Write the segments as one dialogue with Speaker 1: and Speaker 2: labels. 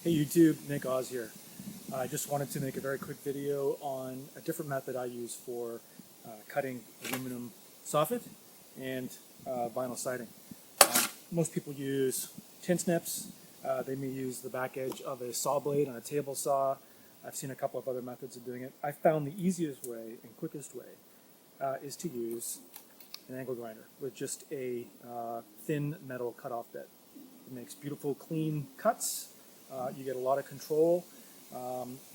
Speaker 1: Hey YouTube, Nick Oz here. I just wanted to make a very quick video on a different method I use for cutting aluminum soffit and vinyl siding. Most people use tin snips. They may use the back edge of a saw blade on a table saw. I've seen a couple of other methods of doing it. I found the easiest way and quickest way is to use an angle grinder with just a thin metal cutoff bit. It makes beautiful clean cuts. You get a lot of control,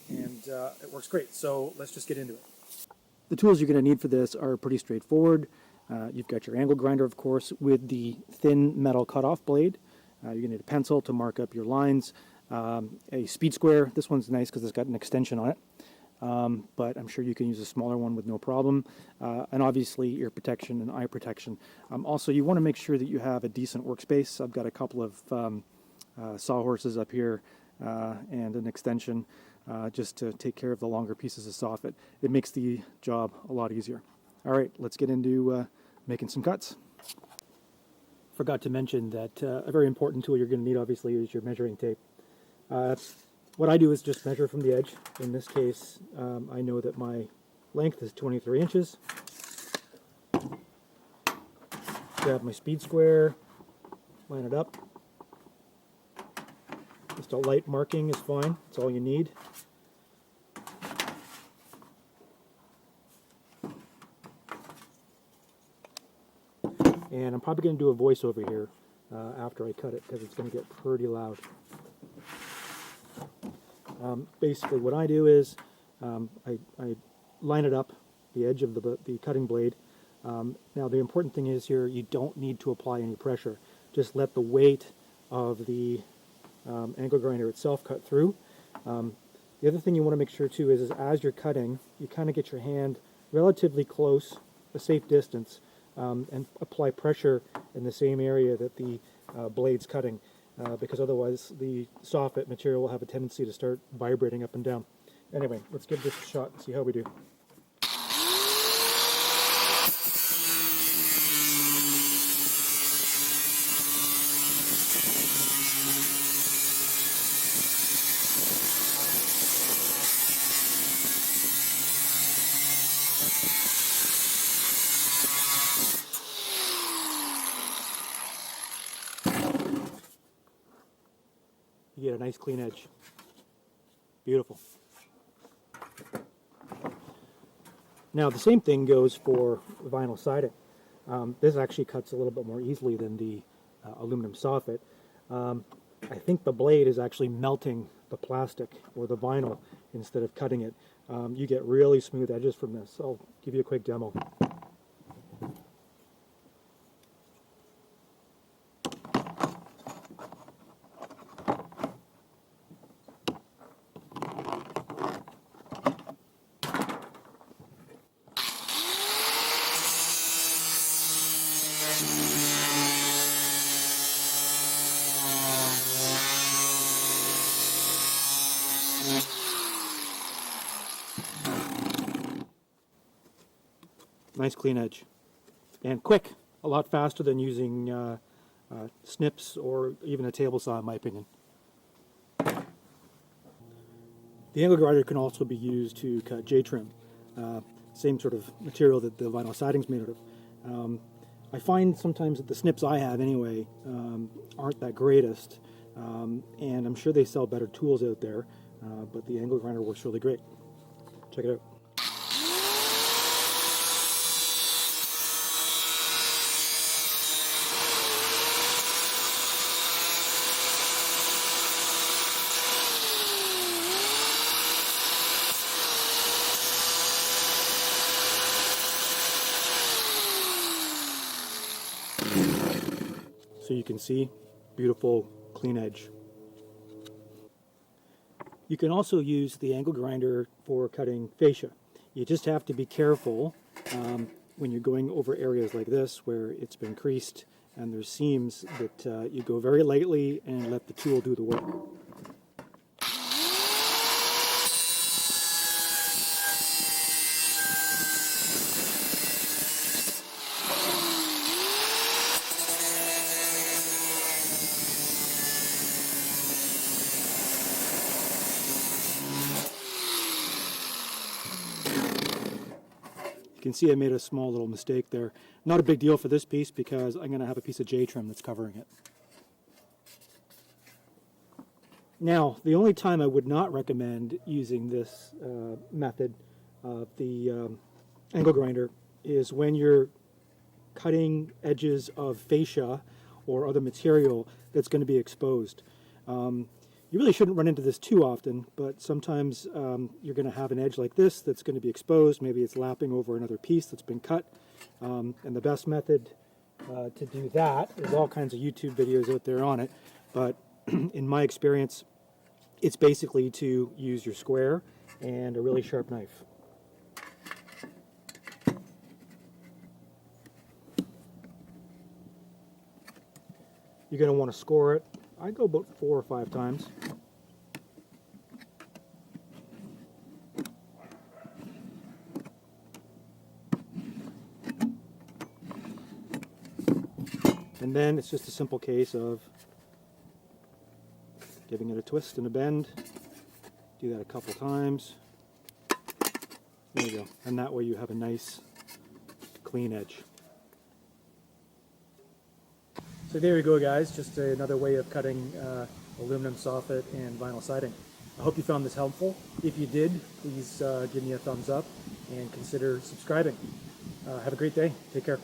Speaker 1: and it works great. So let's just get into it. The tools you're going to need for this are pretty straightforward. You've got your angle grinder, of course, with the thin metal cutoff blade. You're going to need a pencil to mark up your lines, a speed square. This one's nice because it's got an extension on it, but I'm sure you can use a smaller one with no problem. And obviously ear protection and eye protection. Also, you want to make sure that you have a decent workspace. I've got a couple of sawhorses up here and an extension just to take care of the longer pieces of soffit. It makes the job a lot easier. All right, let's get into making some cuts. Forgot to mention that a very important tool you're going to need obviously is your measuring tape. What I do is just measure from the edge. In this case, I know that my length is 23 inches. Grab my speed square, line it up. Just a light marking is fine. That's all you need. And I'm probably going to do a voiceover here after I cut it because it's going to get pretty loud. Basically what I do is I line it up, the edge of the cutting blade. Now the important thing is here, you don't need to apply any pressure. Just let the weight of the angle grinder itself cut through. The other thing you want to make sure too is as you're cutting, you kind of get your hand relatively close, a safe distance, and apply pressure in the same area that the blade's cutting, because otherwise the soffit material will have a tendency to start vibrating up and down. Anyway, let's give this a shot and see how we do. You get a nice clean edge. Beautiful. Now the same thing goes for vinyl siding. This actually cuts a little bit more easily than the aluminum soffit. I think the blade is actually melting the plastic or the vinyl instead of cutting it. You get really smooth edges from this. I'll give you a quick demo. Nice clean edge. And quick, a lot faster than using snips or even a table saw in my opinion. The angle grinder can also be used to cut J-trim, same sort of material that the vinyl siding's made out of. I find sometimes that the snips I have anyway aren't that greatest, and I'm sure they sell better tools out there, but the angle grinder works really great. Check it out. So you can see, beautiful clean edge. You can also use the angle grinder for cutting fascia. You just have to be careful when you're going over areas like this where it's been creased and there's seams that you go very lightly and let the tool do the work. can see I made a small little mistake there. Not a big deal for this piece because I'm going to have a piece of J-trim that's covering it. Now, the only time I would not recommend using this method of the angle grinder is when you're cutting edges of fascia or other material that's going to be exposed. You really shouldn't run into this too often, but sometimes you're going to have an edge like this that's going to be exposed. Maybe it's lapping over another piece that's been cut. And the best method to do that, there's all kinds of YouTube videos out there on it, but in my experience, it's basically to use your square and a really sharp knife. You're going to want to score it. I go about 4 or 5 times. And then it's just a simple case of giving it a twist and a bend. Do that a couple times. There you go. And that way you have a nice clean edge. So there you go, guys. Just another way of cutting aluminum soffit and vinyl siding. I hope you found this helpful. If you did, please give me a thumbs up and consider subscribing. Have a great day. Take care.